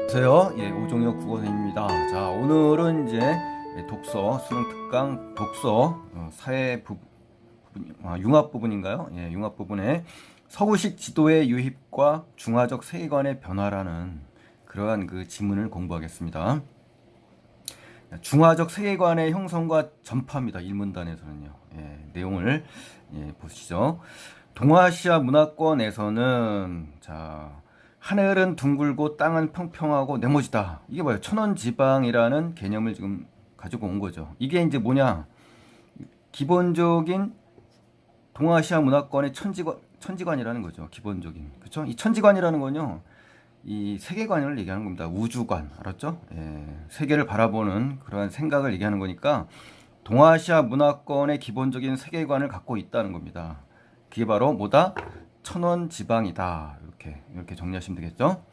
안녕하세요. 오종혁 국어선생님입니다. 자, 오늘은 이제 독서, 수능 특강 독서, 사회 융합 부분인가요? 융합 부분에 서구식 지도의 유입과 중화적 세계관의 변화라는 그러한 그 지문을 공부하겠습니다. 중화적 세계관의 형성과 전파입니다. 일문단에서는요. 내용을 보시죠. 동아시아 문화권에서는 자, 하늘은 둥글고 땅은 평평하고 네모지다. 이게 뭐예요? 천원지방이라는 개념을 지금 가지고 온 거죠. 이게 이제 뭐냐? 기본적인 동아시아 문화권의 천지관이라는 거죠. 기본적인. 그렇죠? 이 천지관이라는 건요. 이 세계관을 얘기하는 겁니다. 우주관. 알았죠? 세계를 바라보는 그러한 생각을 얘기하는 거니까 동아시아 문화권의 기본적인 세계관을 갖고 있다는 겁니다. 그게 바로 뭐다? 천원지방이다. 이렇게 정리하시면 되겠죠.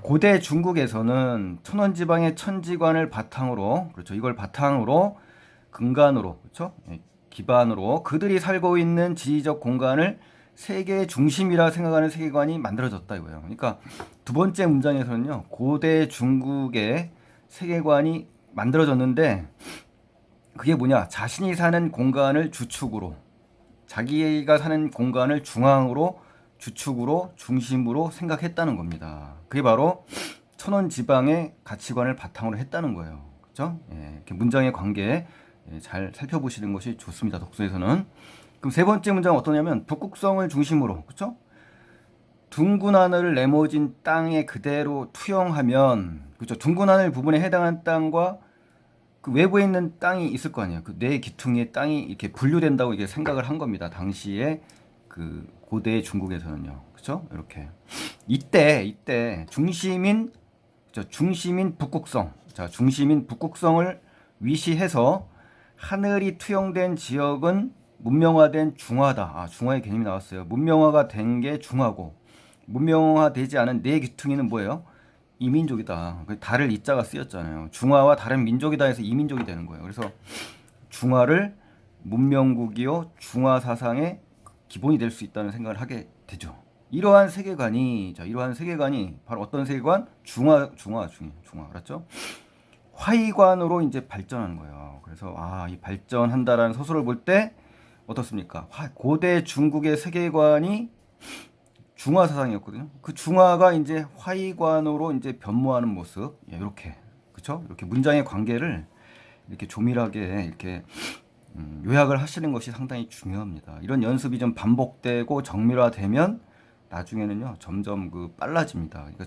고대 중국에서는 천원지방의 천지관을 바탕으로, 그렇죠. 이걸 바탕으로 근간으로, 그렇죠. 기반으로 그들이 살고 있는 지리적 공간을 세계의 중심이라 생각하는 세계관이 만들어졌다 이거예요. 그러니까 두 번째 문장에서는요, 고대 중국의 세계관이 만들어졌는데 그게 뭐냐? 자신이 사는 공간을 주축으로, 자기가 사는 공간을 중앙으로, 주축으로, 중심으로 생각했다는 겁니다. 그게 바로 천원지방의 가치관을 바탕으로 했다는 거예요. 그렇죠? 이렇게 문장의 관계 잘 살펴보시는 것이 좋습니다. 독서에서는. 그럼 세 번째 문장은 어떠냐면 북극성을 중심으로, 그렇죠? 둥근 하늘을 네모진 땅에 그대로 투영하면, 그렇죠? 둥근 하늘 부분에 해당하는 땅과 그 외부에 있는 땅이 있을 거 아니에요. 그 네 기퉁의 땅이 이렇게 분류된다고 이게 생각을 한 겁니다. 당시에 그 고대 중국에서는요. 그렇죠? 이렇게 이때 중심인, 그렇죠? 중심인 북극성. 자, 중심인 북극성을 위시해서 하늘이 투영된 지역은 문명화된 중화다. 아, 중화의 개념이 나왔어요. 문명화가 된 게 중화고 문명화되지 않은 네 기퉁이는 뭐예요? 이민족이다. 달을 이자가 쓰였잖아요. 중화와 다른 민족이다 해서 이민족이 되는 거예요. 그래서 중화를 문명국이요 중화 사상의 기본이 될 수 있다는 생각을 하게 되죠. 이러한 세계관이 바로 어떤 세계관? 중화, 알았죠? 화이관으로 이제 발전하는 거예요. 그래서 이 발전한다라는 서술을 볼 때 어떻습니까? 고대 중국의 세계관이 중화 사상이었거든요. 그 중화가 이제 화이관으로 이제 변모하는 모습, 이렇게, 그렇죠? 이렇게 문장의 관계를 이렇게 조밀하게 이렇게 요약을 하시는 것이 상당히 중요합니다. 이런 연습이 좀 반복되고 정밀화되면 나중에는요 점점 그 빨라집니다. 그러니까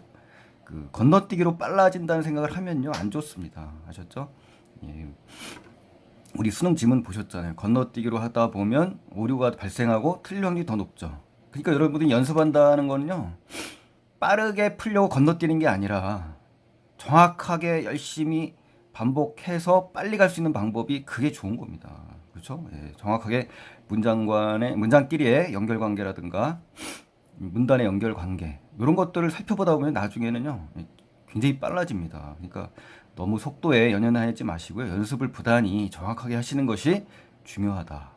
그 건너뛰기로 빨라진다는 생각을 하면요 안 좋습니다. 아셨죠? 우리 수능 지문 보셨잖아요. 건너뛰기로 하다 보면 오류가 발생하고 틀릴 확률이 더 높죠. 그러니까 여러분들이 연습한다는 거는요 빠르게 풀려고 건너뛰는 게 아니라 정확하게 열심히 반복해서 빨리 갈 수 있는 방법이 그게 좋은 겁니다. 그렇죠? 정확하게 문장끼리의 연결관계라든가 문단의 연결관계 이런 것들을 살펴보다 보면 나중에는요 굉장히 빨라집니다. 그러니까 너무 속도에 연연하지 마시고요. 연습을 부단히 정확하게 하시는 것이 중요하다.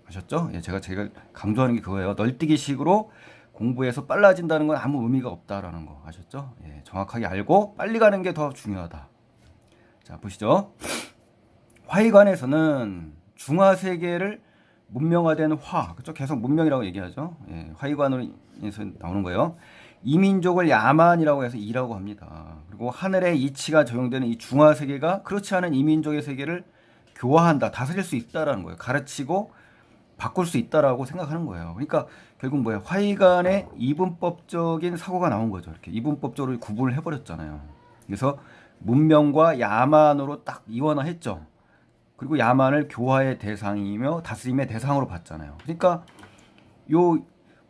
아셨죠? 제가 강조하는 게 그거예요. 널뛰기식으로 공부해서 빨라진다는 건 아무 의미가 없다라는 거 아셨죠? 정확하게 알고 빨리 가는 게 더 중요하다. 자, 보시죠. 화이관에서는 중화 세계를 문명화된 그렇죠? 계속 문명이라고 얘기하죠. 화이관에서 나오는 거예요. 이민족을 야만이라고 해서 이라고 합니다. 그리고 하늘의 이치가 적용되는 이 중화 세계가 그렇지 않은 이민족의 세계를 교화한다, 다스릴 수 있다라는 거예요. 가르치고 바꿀 수 있다라고 생각하는 거예요. 그러니까 결국 뭐예요? 화이관의 이분법적인 사고가 나온 거죠. 이렇게 이분법적으로 구분을 해버렸잖아요. 그래서 문명과 야만으로 딱 이원화했죠. 그리고 야만을 교화의 대상이며 다스림의 대상으로 봤잖아요. 그러니까 요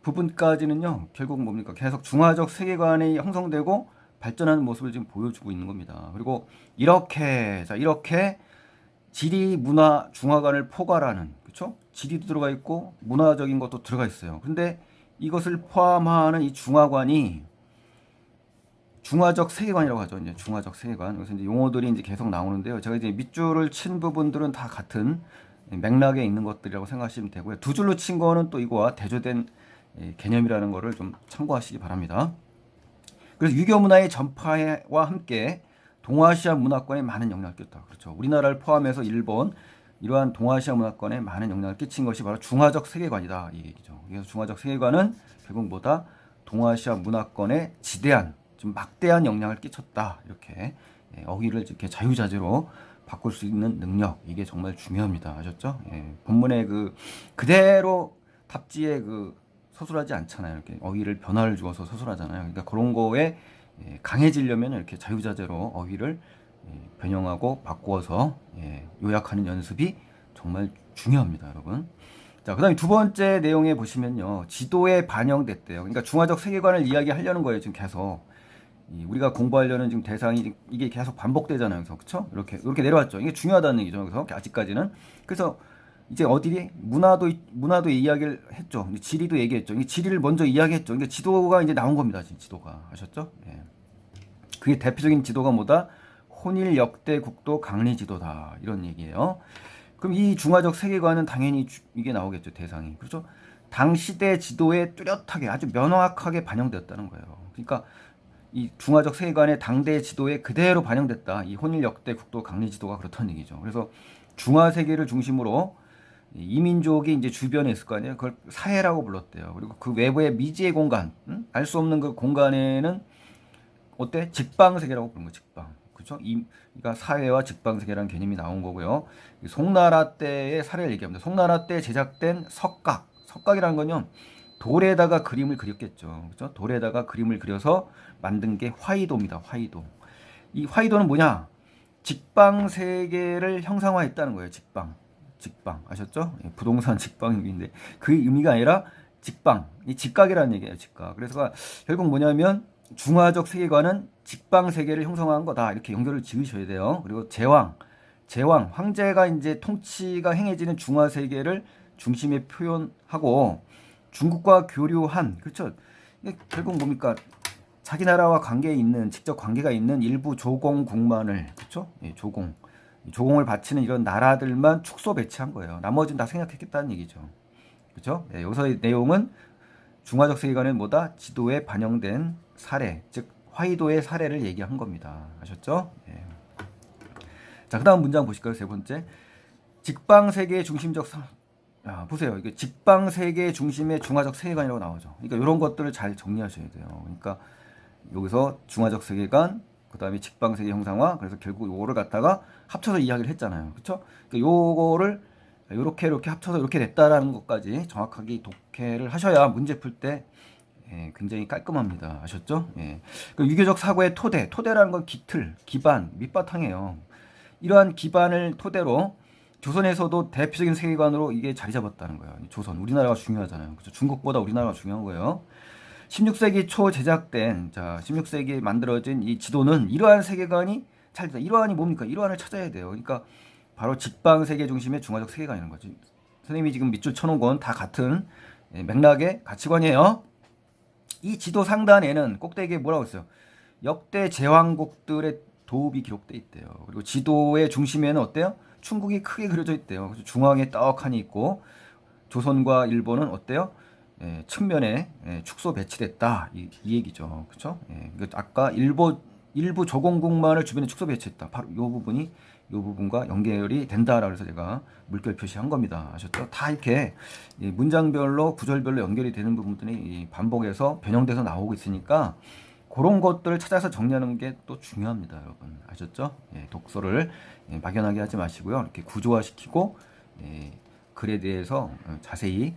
부분까지는요, 결국 뭡니까? 계속 중화적 세계관이 형성되고 발전하는 모습을 지금 보여주고 있는 겁니다. 그리고 이렇게 지리, 문화, 중화관을 포괄하는, 그렇죠? 지리도 들어가 있고 문화적인 것도 들어가 있어요. 근데 이것을 포함하는 이 중화관이 중화적 세계관이라고 하죠. 이제 중화적 세계관. 여기서 이제 용어들이 이제 계속 나오는데요. 제가 이제 밑줄을 친 부분들은 다 같은 맥락에 있는 것들이라고 생각하시면 되고요. 두 줄로 친 거는 또 이거와 대조된 개념이라는 거를 좀 참고하시기 바랍니다. 그래서 유교 문화의 전파와 함께 동아시아 문화권에 많은 영향을 끼쳤다. 그렇죠. 우리나라를 포함해서 일본, 이러한 동아시아 문화권에 많은 영향을 끼친 것이 바로 중화적 세계관이다. 이 얘기죠. 그래서 중화적 세계관은 결국 뭐다? 동아시아 문화권에 지대한, 좀 막대한 영향을 끼쳤다. 이렇게 어휘를 이렇게 자유자재로 바꿀 수 있는 능력, 이게 정말 중요합니다. 아셨죠? 본문에 그대로 답지에 서술하지 않잖아요. 이렇게 어휘를 변화를 주어서 서술하잖아요. 그러니까 그런 거에 강해지려면 이렇게 자유자재로 어휘를 변형하고 바꾸어서 요약하는 연습이 정말 중요합니다, 여러분. 자, 그다음에 두 번째 내용에 보시면요, 지도에 반영됐대요. 그러니까 중화적 세계관을 이야기하려는 거예요, 지금 계속. 우리가 공부하려는 지금 대상이 이게 계속 반복되잖아요, 그래서 그렇죠? 이렇게 내려왔죠. 이게 중요하다는 얘기죠. 그래서 아직까지는. 그래서 이제 어디에 문화도 이야기를 했죠. 지리도 얘기했죠. 이 지리를 먼저 이야기했죠. 이게 지도가 이제 나온 겁니다. 지금 지도가. 아셨죠? 그게 대표적인 지도가 뭐다? 혼일 역대 국도 강리 지도다. 이런 얘기예요. 그럼 이 중화적 세계관은 당연히 이게 나오겠죠. 대상이. 그렇죠? 당시대 지도에 뚜렷하게 아주 명확하게 반영되었다는 거예요. 그러니까 이 중화적 세계관의 당대 지도에 그대로 반영됐다. 이 혼일 역대 국도 강리 지도가 그렇다는 얘기죠. 그래서 중화 세계를 중심으로 이민족이 이제 주변에 있을 거 아니에요. 그걸 사해라고 불렀대요. 그리고 그 외부의 미지의 공간, 알 수 없는 그 공간에는 어때? 직방 세계라고 부르는 거, 직방. 그렇죠? 그러니까 사회와 직방 세계라는 개념이 나온 거고요. 송나라 때의 사례를 얘기합니다. 송나라 때 제작된 석각. 석각이라는 건요, 돌에다가 그림을 그렸겠죠. 그렇죠? 돌에다가 그림을 그려서 만든 게 화이도입니다. 화이도. 이 화이도는 뭐냐? 직방 세계를 형상화했다는 거예요. 직방. 아셨죠? 부동산 직방인데 그 의미가 아니라 직방. 이 직각이라는 얘기예요. 직각. 그래서 결국 뭐냐면 중화적 세계관은 직방 세계를 형성한 거다. 이렇게 연결을 지으셔야 돼요. 그리고 제왕, 황제가 이제 통치가 행해지는 중화 세계를 중심에 표현하고 중국과 교류한, 그렇죠? 이게 결국 뭡니까? 자기 나라와 직접 관계가 있는 일부 조공국만을, 그렇죠? 조공을 바치는 이런 나라들만 축소 배치한 거예요. 나머지는 다 생략했겠다는 얘기죠. 그렇죠? 여기서의 내용은 중화적 세계관은 뭐다? 지도에 반영된 사례, 즉 화이도의 사례를 얘기한 겁니다. 아셨죠? 자, 그다음 문장 보실까요? 세 번째. 직방 세계의 중심적 보세요. 이게 직방 세계의 중심의 중화적 세계관이라고 나오죠. 그러니까 이런 것들을 잘 정리하셔야 돼요. 그러니까 여기서 중화적 세계관, 그다음에 직방 세계 형상화, 그래서 결국 요거를 갖다가 합쳐서 이야기를 했잖아요. 그렇죠? 그러니까 요거를 이렇게 합쳐서 이렇게 됐다라는 것까지 정확하게 독해를 하셔야 문제 풀 때 굉장히 깔끔합니다. 아셨죠? 그 유교적 사고의 토대라는 건 기반, 밑바탕이에요. 이러한 기반을 토대로 조선에서도 대표적인 세계관으로 이게 자리 잡았다는 거예요. 조선, 우리나라가 중요하잖아요. 그렇죠? 중국보다 우리나라가 중요한 거예요. 16세기 초 제작된, 16세기에 만들어진 이 지도는 이러한 세계관이 이러한이 뭡니까? 이러한을 찾아야 돼요. 그러니까 바로 직방 세계 중심의 중화적 세계관이라는 거죠. 선생님이 지금 밑줄 쳐놓은 건 다 같은 맥락의 가치관이에요. 이 지도 상단에는 꼭대기에 뭐라고 했어요? 역대 제왕국들의 도읍이 기록돼 있대요. 그리고 지도의 중심에는 어때요? 충국이 크게 그려져 있대요. 그래서 중앙에 떡하니 있고 조선과 일본은 어때요? 측면에 축소 배치됐다. 이 얘기죠. 그렇죠? 아까 일부 조공국만을 주변에 축소 배치했다. 바로 이 부분과 연결이 된다라고 해서 제가 물결 표시한 겁니다. 아셨죠? 다 이렇게 문장별로 구절별로 연결이 되는 부분들이 반복해서 변형돼서 나오고 있으니까 그런 것들을 찾아서 정리하는 게 또 중요합니다, 여러분. 아셨죠? 독서를 막연하게 하지 마시고요. 이렇게 구조화시키고 글에 대해서 자세히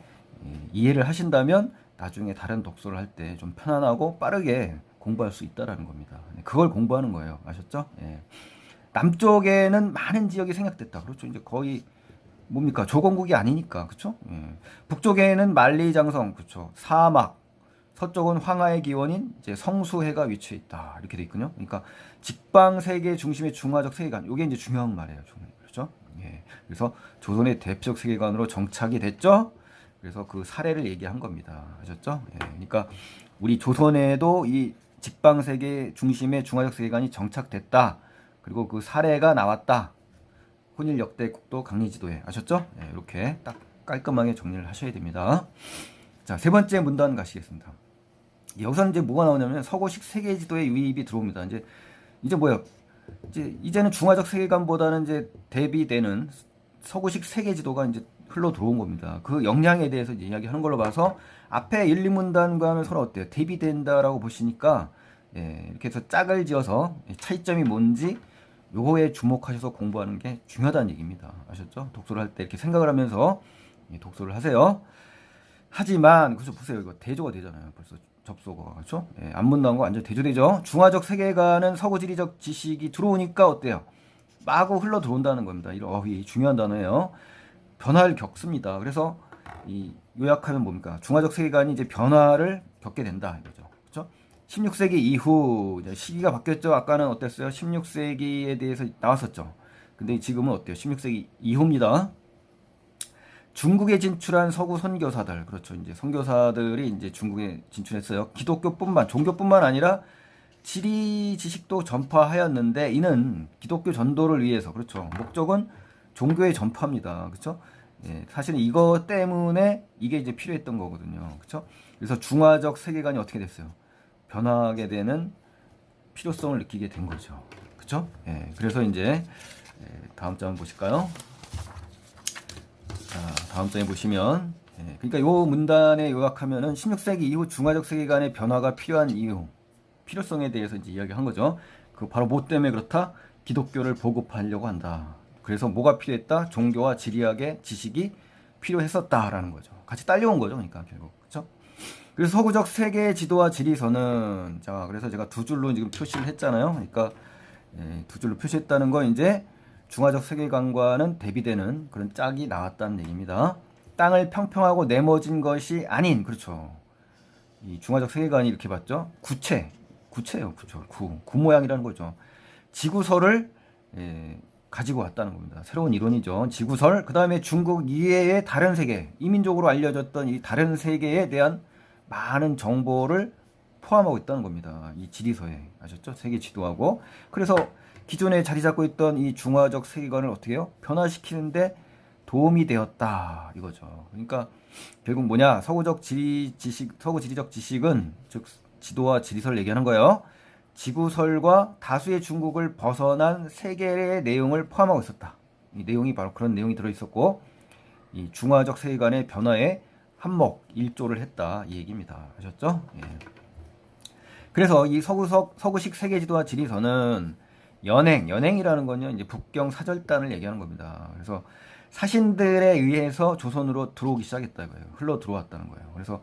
이해를 하신다면 나중에 다른 독서를 할 때 좀 편안하고 빠르게 공부할 수 있다라는 겁니다. 그걸 공부하는 거예요. 아셨죠? 남쪽에는 많은 지역이 생략됐다. 그렇죠. 이제 거의 뭡니까? 조건국이 아니니까. 그렇죠? 북쪽에는 만리장성, 그렇죠. 사막, 서쪽은 황하의 기원인 이제 성수해가 위치해 있다. 이렇게 돼 있군요. 그러니까 직방 세계 중심의 중화적 세계관. 이게 이제 중요한 말이에요. 그렇죠? 그래서 조선의 대표적 세계관으로 정착이 됐죠. 그래서 그 사례를 얘기한 겁니다. 아셨죠? 그러니까 우리 조선에도 이 직방 세계 중심의 중화적 세계관이 정착됐다. 그리고 그 사례가 나왔다. 혼일 역대 국도 강리 지도에. 아셨죠? 이렇게 딱 깔끔하게 정리를 하셔야 됩니다. 자, 세 번째 문단 가시겠습니다. 여기서는 이제 뭐가 나오냐면 서구식 세계 지도의 유입이 들어옵니다. 이제 뭐야? 이제는 중화적 세계관보다는 이제 대비되는 서구식 세계 지도가 이제 흘러 들어온 겁니다. 그 역량에 대해서 이제 이야기하는 걸로 봐서 앞에 1, 2문단과는 서로 어때요? 대비된다라고 보시니까 예, 이렇게 해서 짝을 지어서 차이점이 뭔지 요거에 주목하셔서 공부하는 게 중요하다는 얘기입니다. 아셨죠? 독서를 할 때 이렇게 생각을 하면서 독서를 하세요. 하지만 그래서 보세요. 이거 대조가 되잖아요. 벌써 접속어가 그렇죠? 예, 안문 나온 거 완전 대조되죠. 중화적 세계관은 서구 지리적 지식이 들어오니까 어때요? 마구 흘러 들어온다는 겁니다. 이 중요한 단어예요. 변화를 겪습니다. 그래서 이 요약하면 뭡니까? 중화적 세계관이 이제 변화를 겪게 된다 이거죠. 그렇죠? 16세기 이후 이제 시기가 바뀌었죠. 아까는 어땠어요? 16세기에 대해서 나왔었죠. 근데 지금은 어때요? 16세기 이후입니다. 중국에 진출한 서구 선교사들, 그렇죠. 이제 선교사들이 이제 중국에 진출했어요. 종교뿐만 아니라 지리 지식도 전파하였는데 이는 기독교 전도를 위해서, 그렇죠. 목적은 종교의 전파입니다. 그렇죠. 예, 사실은 이거 때문에 이게 이제 필요했던 거거든요. 그렇죠. 그래서 중화적 세계관이 어떻게 됐어요? 변하게 되는 필요성을 느끼게 된 거죠. 그렇죠. 예, 그래서 이제 다음 장 보실까요? 자, 다음 장에 보시면 그러니까 요 문단에 요약하면은 16세기 이후 중화적 세계관의 변화가 필요한 이유, 필요성에 대해서 이제 이야기한 거죠. 그 바로 뭐 때문에 그렇다? 기독교를 보급하려고 한다. 그래서 뭐가 필요했다? 종교와 지리학의 지식이 필요했었다라는 거죠. 같이 딸려온 거죠. 그러니까 결국 그렇죠? 그래서 서구적 세계 지도와 지리서는 자, 그래서 제가 두 줄로 지금 표시를 했잖아요. 그러니까 두 줄로 표시했다는 건 이제 중화적 세계관과는 대비되는 그런 짝이 나왔다는 얘기입니다. 땅을 평평하고 네모진 것이 아닌, 그렇죠. 이 중화적 세계관이 이렇게 봤죠. 구체예요. 구 모양이라는 거죠. 지구설을 가지고 왔다는 겁니다. 새로운 이론이죠. 지구설, 그 다음에 중국 이외의 다른 세계, 이민족으로 알려졌던 이 다른 세계에 대한 많은 정보를 포함하고 있다는 겁니다. 이 지리서에. 아셨죠? 세계 지도하고. 그래서 기존에 자리 잡고 있던 이 중화적 세계관을 어떻게 해요? 변화시키는데 도움이 되었다. 이거죠. 그러니까 결국 뭐냐? 서구 지리적 지식은 즉 지도와 지리설을 얘기하는 거예요. 지구설과 다수의 중국을 벗어난 세계의 내용을 포함하고 있었다. 이 내용이 바로 그런 내용이 들어있었고 이 중화적 세계관의 변화에 한몫일조를 했다. 이 얘기입니다. 아셨죠? 예. 그래서 이 서구식 세계지도와 지리서는 연행이라는 건요, 이제 북경 사절단을 얘기하는 겁니다. 그래서 사신들에 의해서 조선으로 들어오기 시작했다 이거예요. 흘러 들어왔다는 거예요. 그래서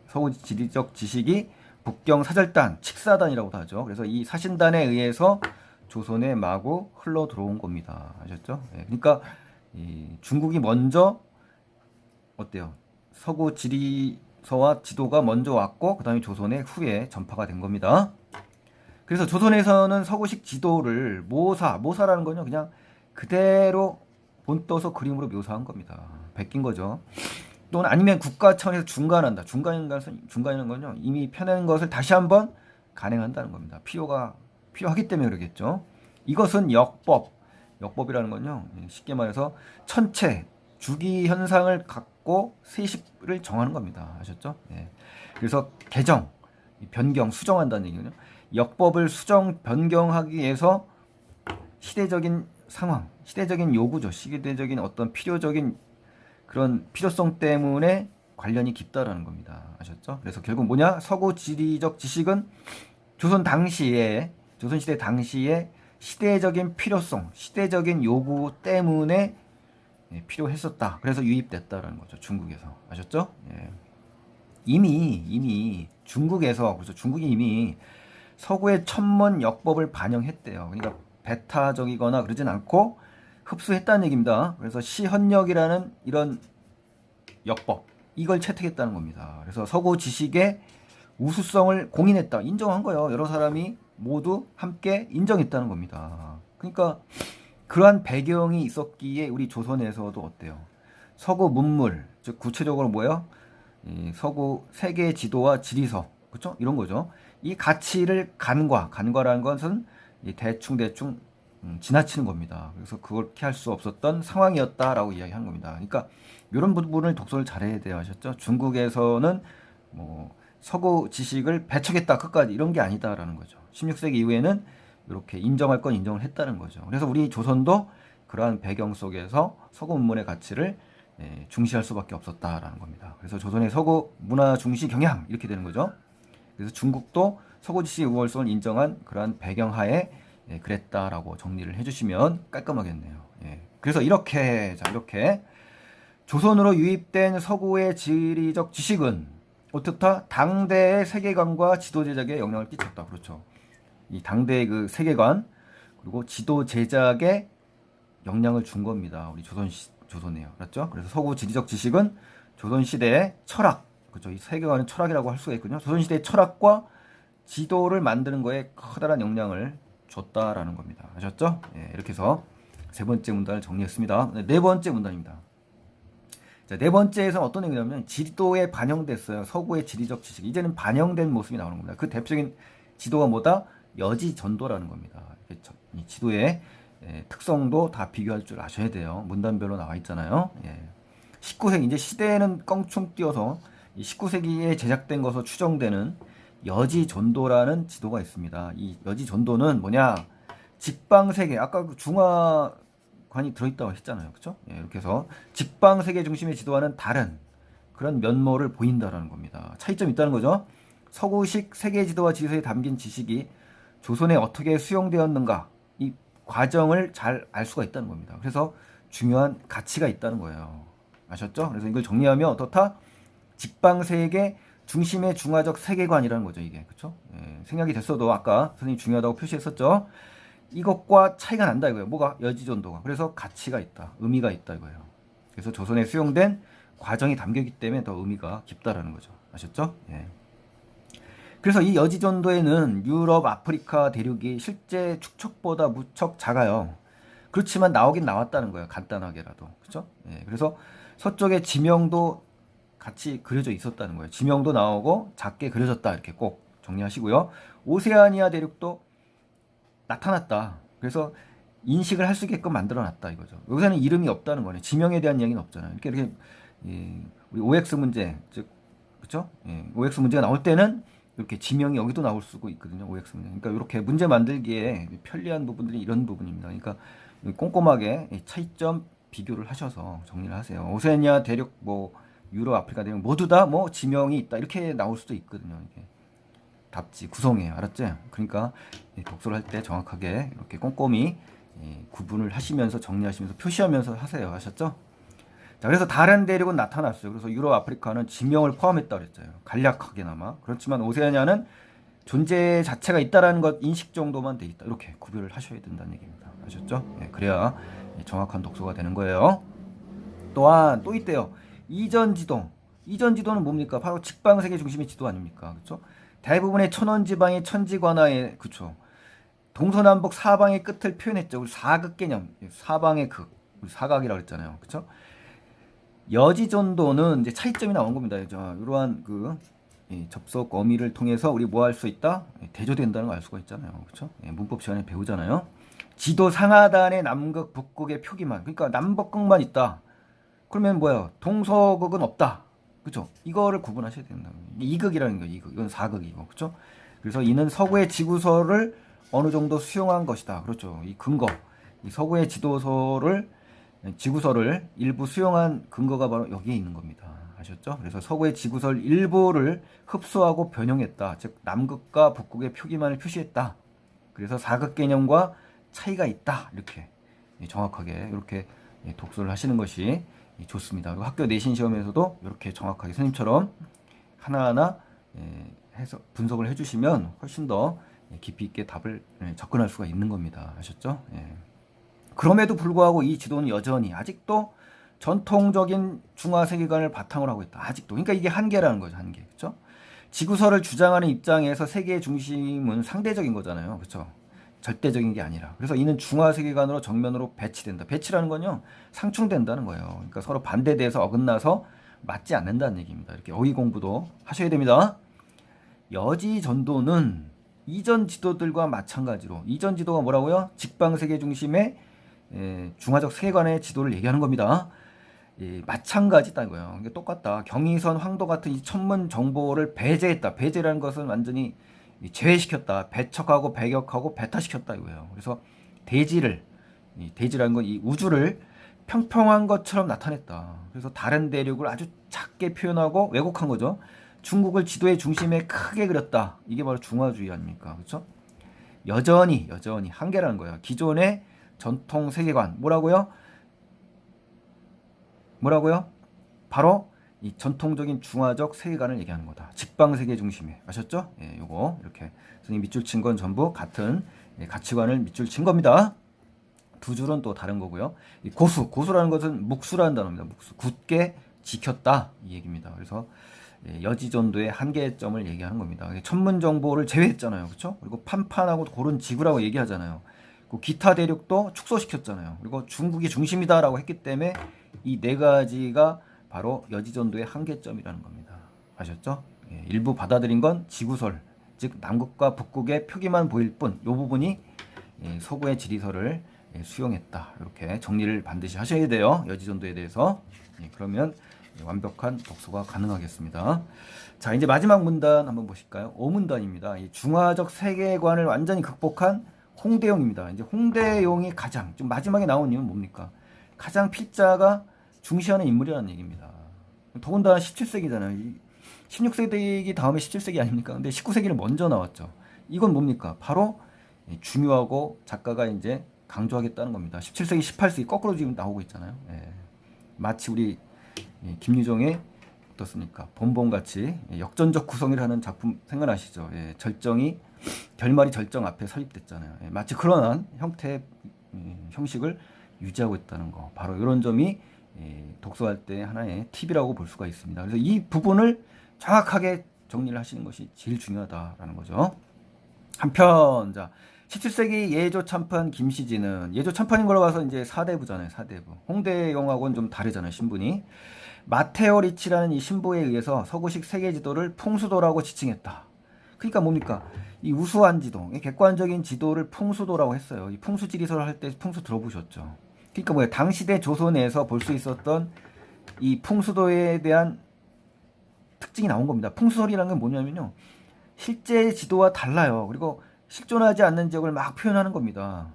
서구 지리적 지식이 북경 사절단, 칙사단이라고도 하죠. 그래서 이 사신단에 의해서 조선에 마구 흘러 들어온 겁니다. 아셨죠? 네, 그러니까 이 중국이 먼저 어때요? 서구 지리서와 지도가 먼저 왔고, 그 다음에 조선에 후에 전파가 된 겁니다. 그래서 조선에서는 서구식 지도를 모사라는 건요, 그냥 그대로 본떠서 그림으로 묘사한 겁니다. 베낀 거죠. 또는 아니면 국가 차원에서 중간한다. 중간이라는 건요, 이미 펴낸 것을 다시 한번 간행한다는 겁니다. 필요하기 때문에 그러겠죠. 이것은 역법이라는 건요, 쉽게 말해서 천체, 주기 현상을 갖고 세시를 정하는 겁니다. 아셨죠? 네. 그래서 개정, 변경, 수정한다는 얘기군요. 역법을 수정, 변경하기 위해서 시대적인 상황, 시대적인 요구죠. 시대적인 어떤 필요적인 그런 필요성 때문에 관련이 깊다라는 겁니다. 아셨죠? 그래서 결국 뭐냐? 서구 지리적 지식은 조선시대 당시에 시대적인 필요성, 시대적인 요구 때문에 필요했었다. 그래서 유입됐다라는 거죠. 중국에서. 아셨죠? 예. 이미 중국에서, 그래서 중국이 이미 서구의 천문 역법을 반영했대요. 그러니까 배타적이거나 그러진 않고 흡수했다는 얘기입니다. 그래서 시헌역이라는 이런 역법, 이걸 채택했다는 겁니다. 그래서 서구 지식의 우수성을 공인했다, 인정한 거예요. 여러 사람이 모두 함께 인정했다는 겁니다. 그러니까 그러한 배경이 있었기에 우리 조선에서도 어때요? 서구 문물, 즉 구체적으로 뭐예요? 이 서구 세계 지도와 지리서, 그렇죠? 이런 거죠. 이 가치를 간과라는 것은 대충 지나치는 겁니다. 그래서 그렇게 할 수 없었던 상황이었다라고 이야기한 겁니다. 그러니까 이런 부분을 독서를 잘해야 돼요. 아셨죠? 중국에서는 뭐 서구 지식을 배척했다 끝까지 이런 게 아니다라는 거죠. 16세기 이후에는 이렇게 인정할 건 인정을 했다는 거죠. 그래서 우리 조선도 그러한 배경 속에서 서구 문문의 가치를 중시할 수밖에 없었다라는 겁니다. 그래서 조선의 서구 문화 중시 경향 이렇게 되는 거죠. 그래서 중국도 서구 지식 우월성을 인정한 그러한 배경하에 그랬다라고 정리를 해주시면 깔끔하겠네요. 그래서 이렇게 조선으로 유입된 서구의 지리적 지식은 어떻다? 당대의 세계관과 지도 제작에 영향을 끼쳤다. 그렇죠. 이 당대의 그 세계관 그리고 지도 제작에 영향을 준 겁니다. 우리 조선이에요. 그렇죠? 그래서 서구 지리적 지식은 조선 시대의 철학, 그렇죠? 이 세계관은 철학이라고 할 수가 있거든요. 조선 시대의 철학과 지도를 만드는 거에 커다란 영향을 줬다라는 겁니다. 아셨죠? 이렇게 해서 세 번째 문단을 정리했습니다. 네 번째 문단입니다. 자, 네 번째에서는 어떤 얘기냐면 지도에 반영됐어요. 서구의 지리적 지식. 이제는 반영된 모습이 나오는 겁니다. 그 대표적인 지도가 뭐다? 여지전도라는 겁니다. 이 지도의 특성도 다 비교할 줄 아셔야 돼요. 문단별로 나와 있잖아요. 19세기 이제 시대에는 껑충 뛰어서 19세기에 제작된 것으로 추정되는 여지전도라는 지도가 있습니다. 이 여지전도는 뭐냐? 직방세계 아까 그 중화관이 들어있다고 했잖아요. 그렇죠? 이렇게 해서 직방세계 중심의 지도와는 다른 그런 면모를 보인다라는 겁니다. 차이점이 있다는 거죠. 서구식 세계지도와 지도에 담긴 지식이 조선에 어떻게 수용되었는가 이 과정을 잘 알 수가 있다는 겁니다. 그래서 중요한 가치가 있다는 거예요. 아셨죠? 그래서 이걸 정리하면 어떻다? 직방세계 중심의 중화적 세계관이라는 거죠. 이게 그렇죠? 생략이 됐어도 아까 선생님이 중요하다고 표시했었죠. 이것과 차이가 난다 이거예요. 뭐가? 여지전도가. 그래서 가치가 있다. 의미가 있다 이거예요. 그래서 조선에 수용된 과정이 담겨있기 때문에 더 의미가 깊다라는 거죠. 아셨죠? 그래서 이 여지전도에는 유럽, 아프리카 대륙이 실제 축척보다 무척 작아요. 그렇지만 나오긴 나왔다는 거예요. 간단하게라도. 그렇죠? 그래서 서쪽에 지명도 같이 그려져 있었다는 거예요. 지명도 나오고 작게 그려졌다. 이렇게 꼭 정리하시고요. 오세아니아 대륙도 나타났다. 그래서 인식을 할 수 있게끔 만들어놨다 이거죠. 여기서는 이름이 없다는 거네. 지명에 대한 이야기는 없잖아요. 이렇게 우리 OX 문제, 즉 그렇죠? OX 문제가 나올 때는 이렇게 지명이 여기도 나올 수가 있거든요. OX 문제. 그러니까 이렇게 문제 만들기에 편리한 부분들이 이런 부분입니다. 그러니까 꼼꼼하게 차이점 비교를 하셔서 정리를 하세요. 오세아니아 대륙, 뭐 유럽, 아프리카 대륙 모두 다 뭐 지명이 있다 이렇게 나올 수도 있거든요. 이게 답지 구성이에요. 알았지? 그러니까 독서를 할 때 정확하게 이렇게 꼼꼼히 구분을 하시면서 정리하시면서 표시하면서 하세요. 아셨죠? 자, 그래서 다른 대륙은 나타났어요. 그래서 유럽, 아프리카는 지명을 포함했다 그랬잖아요. 간략하게나마. 그렇지만 오세아니아는 존재 자체가 있다라는 것 인식 정도만 돼 있다. 이렇게 구별을 하셔야 된다는 얘기입니다. 아셨죠? 그래야 정확한 독서가 되는 거예요. 또한 또 있대요. 이전 지도. 이전 지도는 뭡니까? 바로 직방세계 중심의 지도 아닙니까? 그렇죠? 대부분의 천원지방의 천지관하에 그쵸? 동서남북 사방의 끝을 표현했죠. 우리 사극 개념, 사방의 극, 우리 사각이라고 했잖아요. 그렇죠? 여지전도는 이제 차이점이 나온 겁니다. 이러한 그 접속 어미를 통해서 우리 뭐 할 수 있다? 대조된다는 걸 알 수가 있잖아요. 그렇죠? 문법 시간에 배우잖아요. 지도 상하단의 남극, 북극의 표기만, 그러니까 남북극만 있다. 그러면 뭐야? 동서극은 없다. 그렇죠? 이거를 구분하셔야 된다. 이극이라는 거예요. 이극. 이건 사극이고. 그렇죠? 그래서 이는 서구의 지구서를 어느 정도 수용한 것이다. 그렇죠? 이 근거. 이 서구의 지구서를 일부 수용한 근거가 바로 여기에 있는 겁니다. 아셨죠? 그래서 서구의 지구설 일부를 흡수하고 변형했다. 즉 남극과 북극의 표기만을 표시했다. 그래서 사극 개념과 차이가 있다. 이렇게 정확하게 이렇게 독서를 하시는 것이 좋습니다. 그리고 학교 내신 시험에서도 이렇게 정확하게 선생님처럼 하나하나 해서 분석을 해주시면 훨씬 더 깊이 있게 답을 접근할 수가 있는 겁니다. 아셨죠? 그럼에도 불구하고 이 지도는 여전히 아직도 전통적인 중화 세계관을 바탕으로 하고 있다. 아직도. 그러니까 이게 한계라는 거죠. 한계. 그렇죠? 지구설을 주장하는 입장에서 세계의 중심은 상대적인 거잖아요. 그렇죠? 절대적인 게 아니라. 그래서 이는 중화 세계관으로 정면으로 배치된다. 배치라는 건요. 상충된다는 거예요. 그러니까 서로 반대돼서 어긋나서 맞지 않는다는 얘기입니다. 이렇게 어휘 공부도 하셔야 됩니다. 여지 전도는 이전 지도들과 마찬가지로 이전 지도가 뭐라고요? 직방 세계 중심의 중화적 세계관의 지도를 얘기하는 겁니다. 마찬가지다 이거예요. 이게 똑같다. 경의선, 황도 같은 이 천문 정보를 배제했다. 배제라는 것은 완전히 제외시켰다. 배척하고 배격하고 배타시켰다 이거예요. 그래서 대지라는 건 이 우주를 평평한 것처럼 나타냈다. 그래서 다른 대륙을 아주 작게 표현하고 왜곡한 거죠. 중국을 지도의 중심에 크게 그렸다. 이게 바로 중화주의 아닙니까? 그렇죠? 여전히 한계라는 거예요. 기존의 전통 세계관 뭐라고요? 바로 이 전통적인 중화적 세계관을 얘기하는 거다. 직방세계 중심에. 아셨죠? 예, 요거 이렇게 선생님 밑줄 친 건 전부 같은 가치관을 밑줄 친 겁니다. 두 줄은 또 다른 거고요. 이 고수라는 것은 묵수라는 단어입니다. 묵수. 굳게 지켰다 이 얘기입니다. 그래서 여지전도의 한계점을 얘기하는 겁니다. 천문 정보를 제외했잖아요. 그렇죠? 그리고 판판하고 고른 지구라고 얘기하잖아요. 그 기타 대륙도 축소시켰잖아요. 그리고 중국이 중심이다라고 했기 때문에 이 네 가지가 바로 여지전도의 한계점이라는 겁니다. 아셨죠? 일부 받아들인 건 지구설, 즉 남극과 북극의 표기만 보일 뿐, 이 부분이 서구의 지리설을 수용했다. 이렇게 정리를 반드시 하셔야 돼요. 여지전도에 대해서. 그러면 완벽한 독서가 가능하겠습니다. 자, 이제 마지막 문단 한번 보실까요? 5문단입니다. 이 중화적 세계관을 완전히 극복한 홍대용입니다. 이제 홍대용이 가장 좀 마지막에 나온 이유는 뭡니까? 가장 필자가 중시하는 인물이라는 얘기입니다. 더군다나 17세기잖아요. 16세기 다음에 17세기 아닙니까? 근데 19세기는 먼저 나왔죠. 이건 뭡니까? 바로 중요하고 작가가 이제 강조하겠다는 겁니다. 17세기, 18세기 거꾸로 지금 나오고 있잖아요. 마치 우리 김유정의 어떻습니까? 본본같이 역전적 구성을 하는 작품 생각나시죠? 결말이 절정 앞에 설립됐잖아요. 마치 그러한 형태의 형식을 유지하고 있다는 거. 바로 이런 점이 독서할 때 하나의 팁이라고 볼 수가 있습니다. 그래서 이 부분을 정확하게 정리를 하시는 것이 제일 중요하다라는 거죠. 한편, 자, 17세기 예조 참판 김시진은 예조 참판인 걸로 봐서 이제 사대부잖아요. 사대부. 홍대용하고는 좀 다르잖아요. 신분이. 마테오 리치라는 이 신부에 의해서 서구식 세계 지도를 풍수도라고 지칭했다. 그러니까 뭡니까? 이 우수한 지도, 객관적인 지도를 풍수도라고 했어요. 이 풍수지리설을 할 때 풍수 들어보셨죠? 그러니까 뭐예요? 당시대 조선에서 볼 수 있었던 이 풍수도에 대한 특징이 나온 겁니다. 풍수설이라는 건 뭐냐면요. 실제 지도와 달라요. 그리고 실존하지 않는 지역을 막 표현하는 겁니다.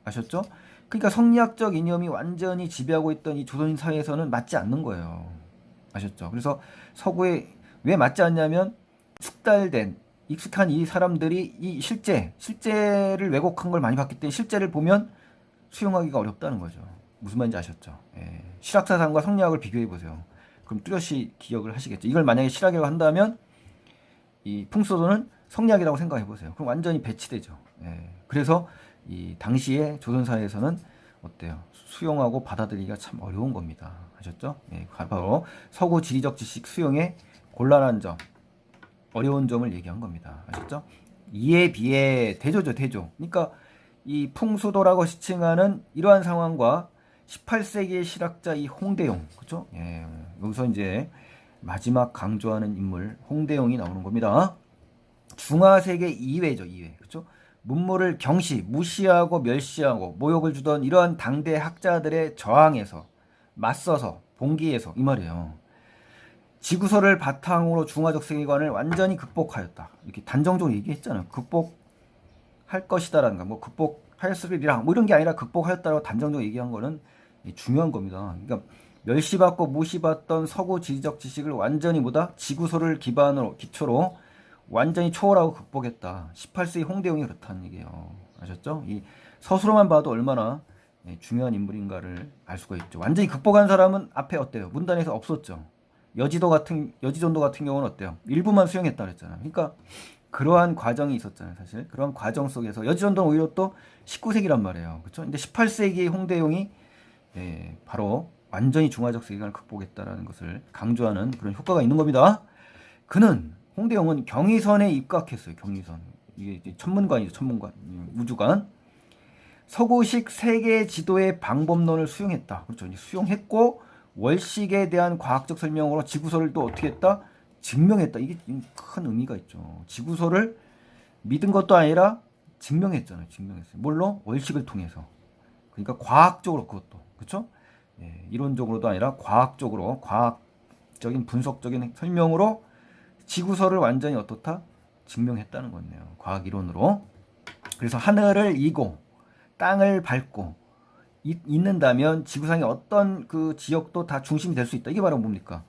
아셨죠? 그러니까 성리학적 이념이 완전히 지배하고 있던 이 조선 사회에서는 맞지 않는 거예요. 아셨죠? 그래서 서구에 왜 맞지 않냐면 숙달된 익숙한 이 사람들이 이 실제를 왜곡한 걸 많이 봤기 때문에 실제를 보면 수용하기가 어렵다는 거죠. 무슨 말인지 아셨죠? 실학사상과 성리학을 비교해 보세요. 그럼 뚜렷이 기억을 하시겠죠. 이걸 만약에 실학이라고 한다면 이 풍수도는 성리학이라고 생각해 보세요. 그럼 완전히 배치되죠. 그래서 이 당시에 조선사회에서는 어때요? 수용하고 받아들이기가 참 어려운 겁니다. 아셨죠? 바로 서구 지리적 지식 수용의 곤란한 점, 어려운 점을 얘기한 겁니다. 아셨죠? 이에 비해 대조죠, 대조. 그러니까 이 풍수도라고 지칭하는 이러한 상황과 18세기의 실학자 이 홍대용, 그렇죠? 여기서 이제 마지막 강조하는 인물 홍대용이 나오는 겁니다. 중화세계 이외죠, 이외. 그렇죠? 문물을 무시하고 멸시하고 모욕을 주던 이러한 당대 학자들의 저항에서 맞서서 봉기해서 이 말이에요. 지구설을 바탕으로 중화적 세계관을 완전히 극복하였다. 이렇게 단정적으로 얘기했잖아요. 극복할 것이다라든가 뭐 극복하였으리라 뭐 이런 게 아니라 극복하였다라고 단정적으로 얘기한 거는 중요한 겁니다. 그러니까 멸시받고 무시받던 서구 지리적 지식을 완전히 지구설을 기초로 완전히 초월하고 극복했다. 18세기 홍대용이 그렇다는 얘기예요. 아셨죠? 이 서술로만 봐도 얼마나 중요한 인물인가를 알 수가 있죠. 완전히 극복한 사람은 앞에 어때요? 문단에서 없었죠. 여지전도 같은 경우는 어때요? 일부만 수용했다 그랬잖아요. 그러니까 그러한 과정이 있었잖아요, 사실. 그러한 과정 속에서 여지전도는 오히려 또 19세기란 말이에요. 그렇죠? 근데 18세기 홍대용이 바로 완전히 중화적 세계관을 극복했다라는 것을 강조하는 그런 효과가 있는 겁니다. 홍대용은 경의선에 입각했어요. 경의선. 이게 천문관이죠. 천문관. 우주관. 서구식 세계 지도의 방법론을 수용했다. 그렇죠. 수용했고 월식에 대한 과학적 설명으로 지구설을 또 어떻게 했다? 증명했다. 이게 큰 의미가 있죠. 지구설을 믿은 것도 아니라 증명했잖아요. 증명했어요. 뭘로? 월식을 통해서. 그러니까 과학적으로 그것도. 그렇죠? 이론적으로도 아니라 과학적으로, 과학적인 분석적인 설명으로 지구설을 완전히 어떻다? 증명했다는 거네요. 과학 이론으로. 그래서 하늘을 이고 땅을 밟고 있는다면 지구상의 어떤 그 지역도 다 중심이 될 수 있다. 이게 바로 뭡니까?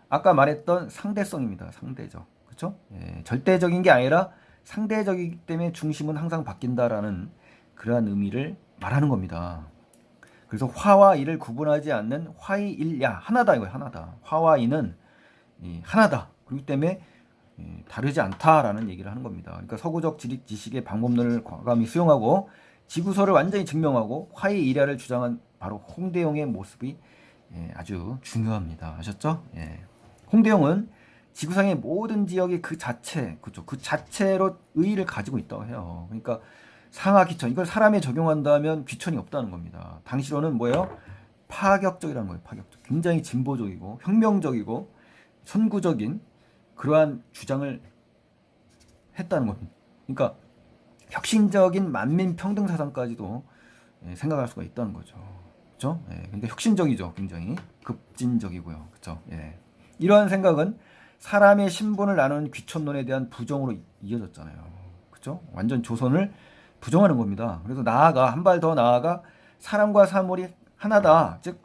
아까 말했던 상대성입니다. 상대적. 그렇죠? 절대적인 게 아니라 상대적이기 때문에 중심은 항상 바뀐다라는 그러한 의미를 말하는 겁니다. 그래서 화와 이를 구분하지 않는 화이일야, 하나다 이거예요. 하나다. 화와 이는 하나다. 그렇기 때문에 다르지 않다라는 얘기를 하는 겁니다. 그러니까 서구적 지식의 방법론을 과감히 수용하고 지구설을 완전히 증명하고 화이일야를 주장한 바로 홍대영의 모습이 아주 중요합니다. 아셨죠? 홍대영은 지구상의 모든 지역이 그 자체, 그죠? 그 자체로 의의를 가지고 있다고 해요. 그러니까 상하 귀천, 이걸 사람에 적용한다면 귀천이 없다는 겁니다. 당시로는 뭐예요? 파격적이라는 거예요. 파격적. 굉장히 진보적이고 혁명적이고 선구적인 그러한 주장을 했다는 겁니다. 그러니까 혁신적인 만민 평등 사상까지도 생각할 수가 있다는 거죠. 그렇죠? 그러니까 혁신적이죠. 굉장히 급진적이고요. 그렇죠? 이러한 생각은 사람의 신분을 나누는 귀천론에 대한 부정으로 이어졌잖아요. 그렇죠? 완전 조선을 부정하는 겁니다. 그래서 나아가 한 발 더 나아가 사람과 사물이 하나다. 즉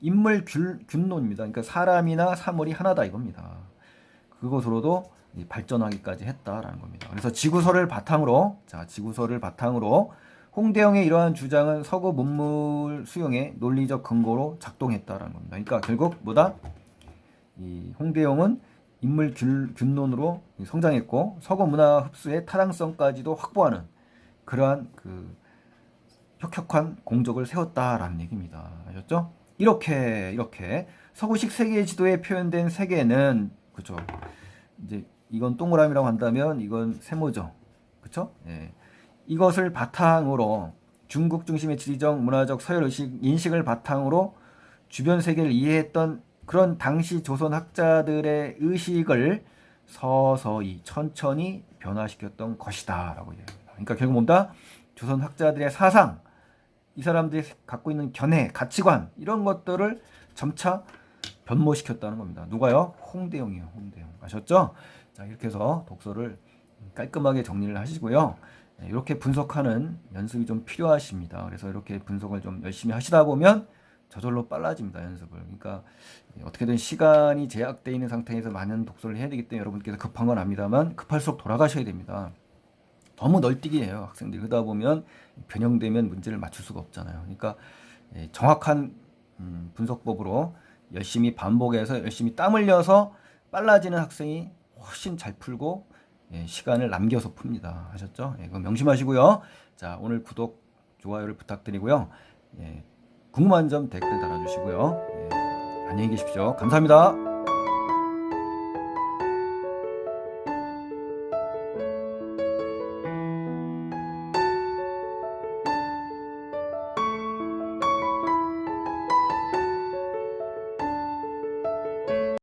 인물 균론입니다. 그러니까 사람이나 사물이 하나다 이겁니다. 그것으로도 발전하기까지 했다라는 겁니다. 그래서 지구설을 바탕으로 홍대영의 이러한 주장은 서구 문물 수용의 논리적 근거로 작동했다라는 겁니다. 그러니까 결국 뭐다? 이 홍대영은 인물 균론으로 성장했고 서구 문화 흡수의 타당성까지도 확보하는 그러한 그 혁혁한 공적을 세웠다라는 얘기입니다. 아셨죠? 이렇게 서구식 세계 지도에 표현된 세계는 그렇죠. 이제 이건 동그라미라고 한다면 이건 세모죠. 그렇죠? 이것을 바탕으로 중국 중심의 지리적, 문화적, 서열 의식, 인식을 바탕으로 주변 세계를 이해했던 그런 당시 조선 학자들의 의식을 서서히 천천히 변화시켰던 것이다라고 얘기합니다. 그러니까 결국 뭔가 조선 학자들의 사상, 이 사람들이 갖고 있는 견해, 가치관 이런 것들을 점차 변모시켰다는 겁니다. 누가요? 홍대영이요. 홍대영. 아셨죠? 자, 이렇게 해서 독서를 깔끔하게 정리를 하시고요. 이렇게 분석하는 연습이 좀 필요하십니다. 그래서 이렇게 분석을 좀 열심히 하시다 보면 저절로 빨라집니다. 연습을. 그러니까 어떻게든 시간이 제약되어 있는 상태에서 많은 독서를 해야 되기 때문에 여러분께서 급한 건 압니다만 급할수록 돌아가셔야 됩니다. 너무 널뛰기예요. 학생들이. 그러다 보면 변형되면 문제를 맞출 수가 없잖아요. 그러니까 정확한 분석법으로 열심히 반복해서 열심히 땀 흘려서 빨라지는 학생이 훨씬 잘 풀고 시간을 남겨서 풉니다. 아셨죠? 그거 명심하시고요. 자, 오늘 구독, 좋아요를 부탁드리고요. 궁금한 점 댓글 달아주시고요. 안녕히 계십시오. 감사합니다.